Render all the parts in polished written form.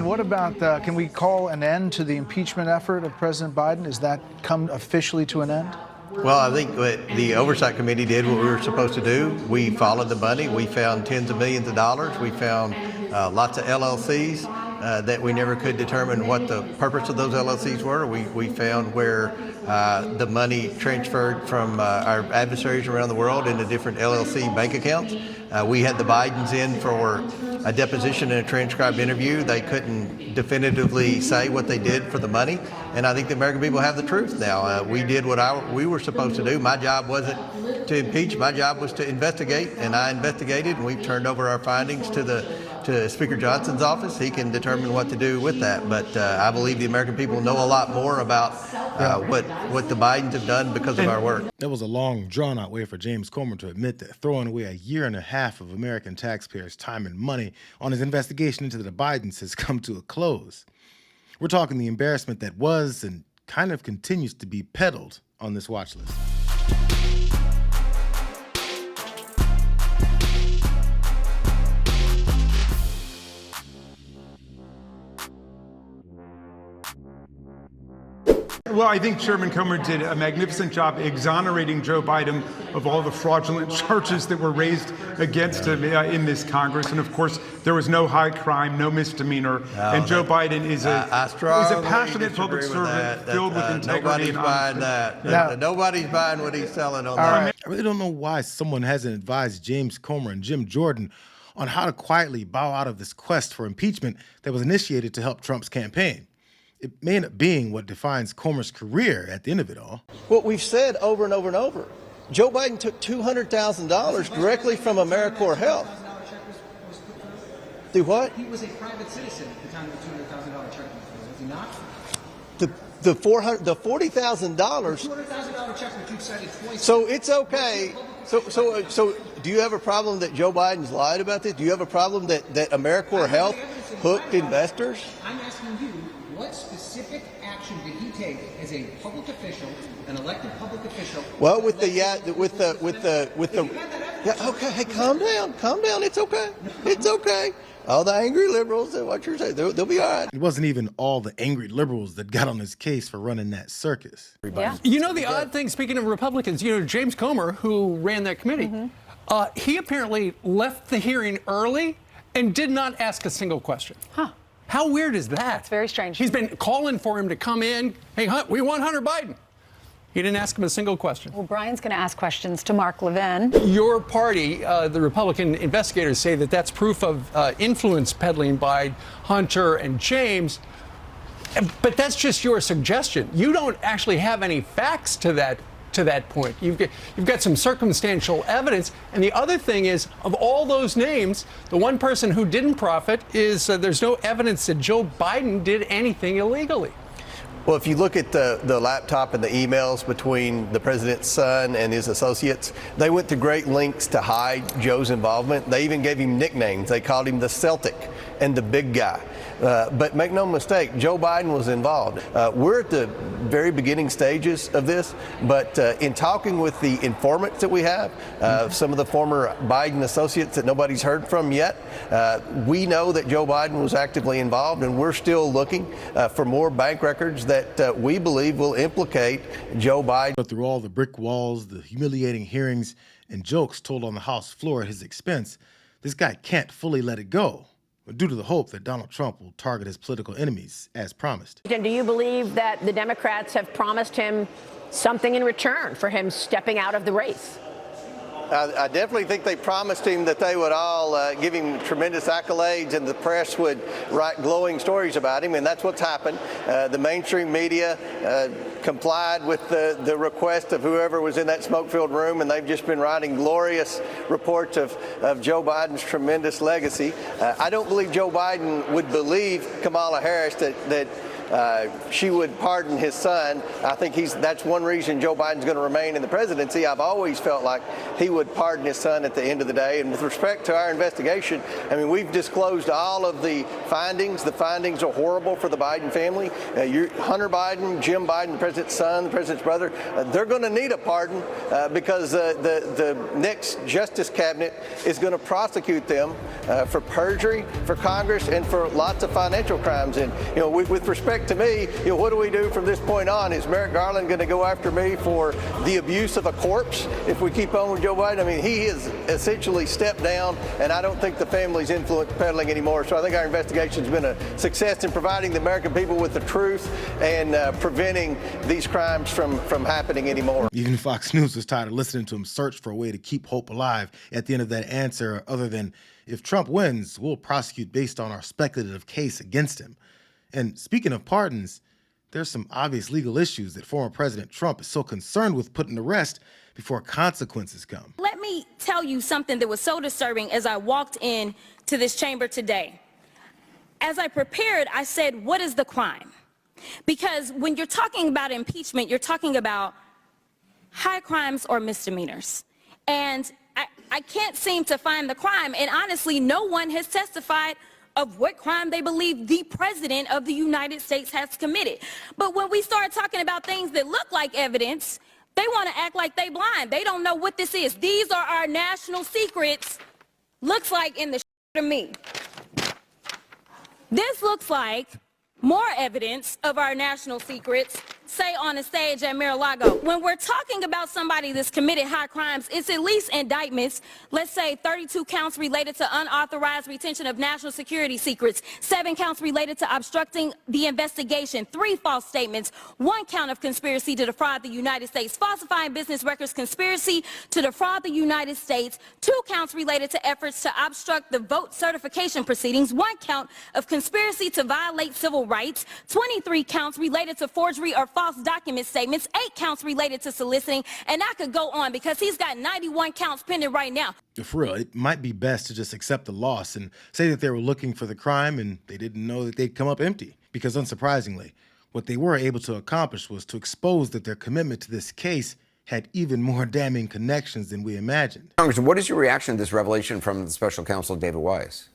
what about, can we call an end to the impeachment effort of President Biden? Has that come officially to an end? Well, I think what the Oversight Committee did what we were supposed to do. We followed the money. We found tens of millions of dollars. We found lots of LLCs that we never could determine what the purpose of those LLCs were. We found where the money transferred from our adversaries around the world into different LLC bank accounts. We had the Bidens in for a deposition and a transcribed interview. They couldn't definitively say what they did for the money, and I think the American people have the truth now. We did what we were supposed to do. My job wasn't to impeach. My job was to investigate, and I investigated, and we've turned over our findings to Speaker Johnson's office. He can determine what to do with that. But I believe the American people know a lot more about what the Bidens have done because of our work. That was a long, drawn-out way for James Comer to admit that throwing away a year and a half of American taxpayers' time and money on his investigation into the Bidens has come to a close. We're talking the embarrassment that was and kind of continues to be peddled on this watch list. Well, I think Chairman Comer did a magnificent job exonerating Joe Biden of all the fraudulent charges that were raised against him in this Congress. And of course, there was no high crime, no misdemeanor. And Joe Biden is a passionate public servant filled with integrity and honesty. Nobody's buying what he's selling on that. I really don't know why someone hasn't advised James Comer and Jim Jordan on how to quietly bow out of this quest for impeachment that was initiated to help Trump's campaign. It may end up being what defines Comer's career at the end of it all. What we've said over and over and over, Joe Biden took $200,000 directly from AmeriCorps Health. Do what? He was a private citizen at the time the $200,000 check was he not? The $40,000. $200,000 check which you've cited twice. So it's okay. So do you have a problem that Joe Biden's lied about this? Do you have a problem that AmeriCorps Health hooked investors? I'm asking you, what specific action did he take as a public official, an elected public official? Well, okay, hey, calm down, it's okay. All the angry liberals, what you're saying, they'll be all right. It wasn't even all the angry liberals that got on his case for running that circus. Yeah. You know, the odd thing, speaking of Republicans, James Comer, who ran that committee, he apparently left the hearing early and did not ask a single question. Huh. How weird is that? It's very strange. He's been calling for him to come in. Hey, we want Hunter Biden. He didn't ask him a single question. Well, Brian's going to ask questions to Mark Levin. Your party, the Republican investigators, say that that's proof of influence peddling by Hunter and James. But that's just your suggestion. You don't actually have any facts to that point. You've got some circumstantial evidence. And the other thing is, of all those names, the one person who didn't profit is there's no evidence that Joe Biden did anything illegally. Well, if you look at the laptop and the emails between the president's son and his associates, they went to great lengths to hide Joe's involvement. They even gave him nicknames. They called him the Celtic and the big guy. But make no mistake, Joe Biden was involved. We're at the very beginning stages of this, but in talking with the informants that we have, some of the former Biden associates that nobody's heard from yet, we know that Joe Biden was actively involved, and we're still looking for more bank records that we believe will implicate Joe Biden. But through all the brick walls, the humiliating hearings, and jokes told on the House floor at his expense, this guy can't fully let it go, due to the hope that Donald Trump will target his political enemies as promised. And do you believe that the Democrats have promised him something in return for him stepping out of the race? I definitely think they promised him that they would all give him tremendous accolades and the press would write glowing stories about him, and that's what's happened. The mainstream media complied with the request of whoever was in that smoke-filled room, and they've just been writing glorious reports of Joe Biden's tremendous legacy. I don't believe Joe Biden would believe Kamala Harris that she would pardon his son. I think that's one reason Joe Biden's going to remain in the presidency. I've always felt like he would pardon his son at the end of the day. And with respect to our investigation, I mean, we've disclosed all of the findings. The findings are horrible for the Biden family. Hunter Biden, Jim Biden, the president's son, the president's brother, they're going to need a pardon because the next Justice Cabinet is going to prosecute them for perjury, for Congress, and for lots of financial crimes. And, with respect to me, what do we do from this point on? Is Merrick Garland going to go after me for the abuse of a corpse if we keep on with Joe Biden? I mean, he has essentially stepped down, and I don't think the family's influence peddling anymore. So I think our investigation's been a success in providing the American people with the truth and preventing these crimes from happening anymore. Even Fox News was tired of listening to him search for a way to keep hope alive at the end of that answer, other than, if Trump wins, we'll prosecute based on our speculative case against him. And speaking of pardons, there's some obvious legal issues that former President Trump is so concerned with putting to rest before consequences come. Let me tell you something that was so disturbing as I walked in to this chamber today. As I prepared, I said, what is the crime? Because when you're talking about impeachment, you're talking about high crimes or misdemeanors. And I can't seem to find the crime. And honestly, no one has testified of what crime they believe the president of the United States has committed. But when we start talking about things that look like evidence, they want to act like they blind. They don't know what this is. These are our national secrets. Looks like in the to me. This looks like more evidence of our national secrets, say on a stage at Mar-a-Lago. When we're talking about somebody that's committed high crimes, it's at least indictments. Let's say 32 counts related to unauthorized retention of national security secrets, 7 counts related to obstructing the investigation, 3 false statements, 1 count of conspiracy to defraud the United States, falsifying business records, conspiracy to defraud the United States, 2 counts related to efforts to obstruct the vote certification proceedings, 1 count of conspiracy to violate civil rights, 23 counts related to forgery or false document statements, 8 counts related to soliciting, and I could go on because he's got 91 counts pending right now. For real, it might be best to just accept the loss and say that they were looking for the crime and they didn't know that they'd come up empty. Because unsurprisingly, what they were able to accomplish was to expose that their commitment to this case had even more damning connections than we imagined. Congressman, what is your reaction to this revelation from the special counsel David Weiss?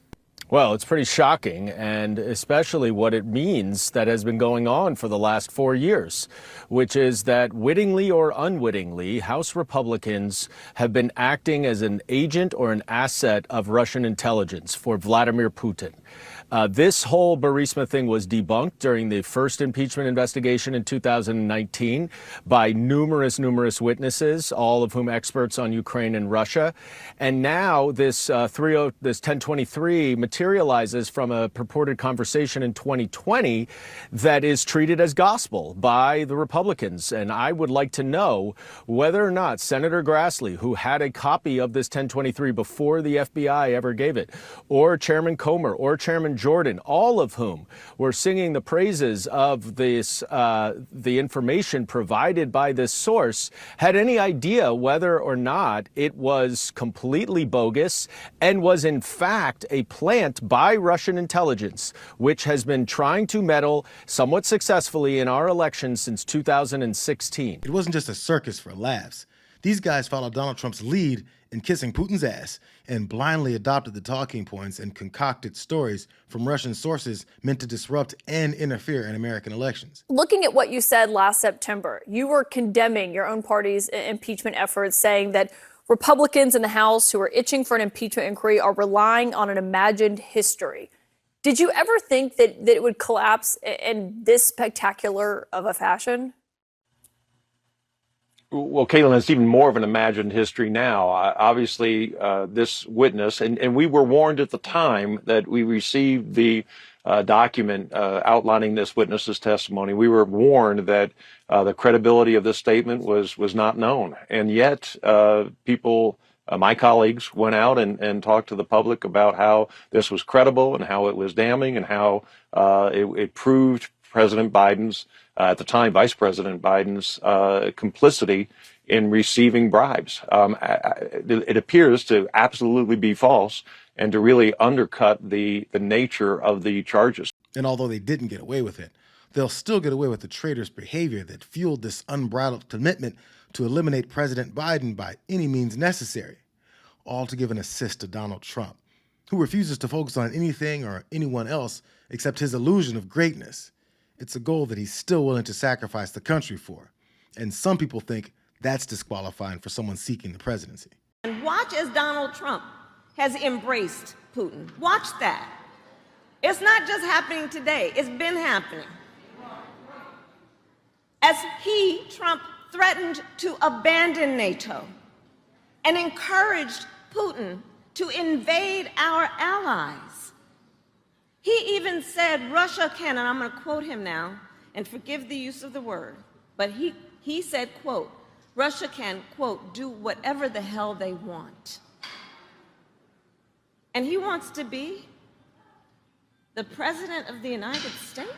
Well, it's pretty shocking, and especially what it means that has been going on for the last 4 years, which is that wittingly or unwittingly, House Republicans have been acting as an agent or an asset of Russian intelligence for Vladimir Putin. This whole Burisma thing was debunked during the first impeachment investigation in 2019 by numerous witnesses, all of whom experts on Ukraine and Russia. And now this 1023 materializes from a purported conversation in 2020 that is treated as gospel by the Republicans. And I would like to know whether or not Senator Grassley, who had a copy of this 1023 before the FBI ever gave it, or Chairman Comer, or Chairman Jordan, all of whom were singing the praises of this, the information provided by this source, had any idea whether or not it was completely bogus and was in fact a plant by Russian intelligence, which has been trying to meddle somewhat successfully in our elections since 2016. It wasn't just a circus for laughs. These guys followed Donald Trump's lead in kissing Putin's ass and blindly adopted the talking points and concocted stories from Russian sources meant to disrupt and interfere in American elections. Looking at what you said last September, you were condemning your own party's impeachment efforts, saying that Republicans in the House who are itching for an impeachment inquiry are relying on an imagined history. Did you ever think that it would collapse in this spectacular of a fashion? Well, Caitlin, it's even more of an imagined history now. Obviously, this witness, and we were warned at the time that we received the document outlining this witness's testimony. We were warned that the credibility of this statement was not known. And yet, people, my colleagues, went out and talked to the public about how this was credible and how it was damning and how it proved President Biden's, at the time, Vice President Biden's complicity in receiving bribes. It appears to absolutely be false and to really undercut the nature of the charges. And although they didn't get away with it, they'll still get away with the traitorous behavior that fueled this unbridled commitment to eliminate President Biden by any means necessary, all to give an assist to Donald Trump, who refuses to focus on anything or anyone else except his illusion of greatness. It's a goal that he's still willing to sacrifice the country for, and some people think that's disqualifying for someone seeking the presidency. And watch as Donald Trump has embraced Putin. Watch that. It's not just happening today, it's been happening. As Trump, threatened to abandon NATO and encouraged Putin to invade our allies. He even said Russia can, and I'm going to quote him now, and forgive the use of the word, but he said, quote, Russia can, quote, do whatever the hell they want. And he wants to be the President of the United States?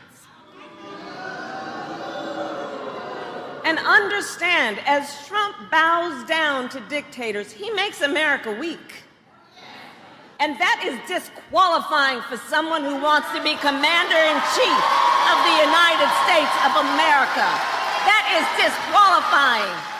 And understand, as Trump bows down to dictators, he makes America weak. And that is disqualifying for someone who wants to be Commander-in-Chief of the United States of America. That is disqualifying.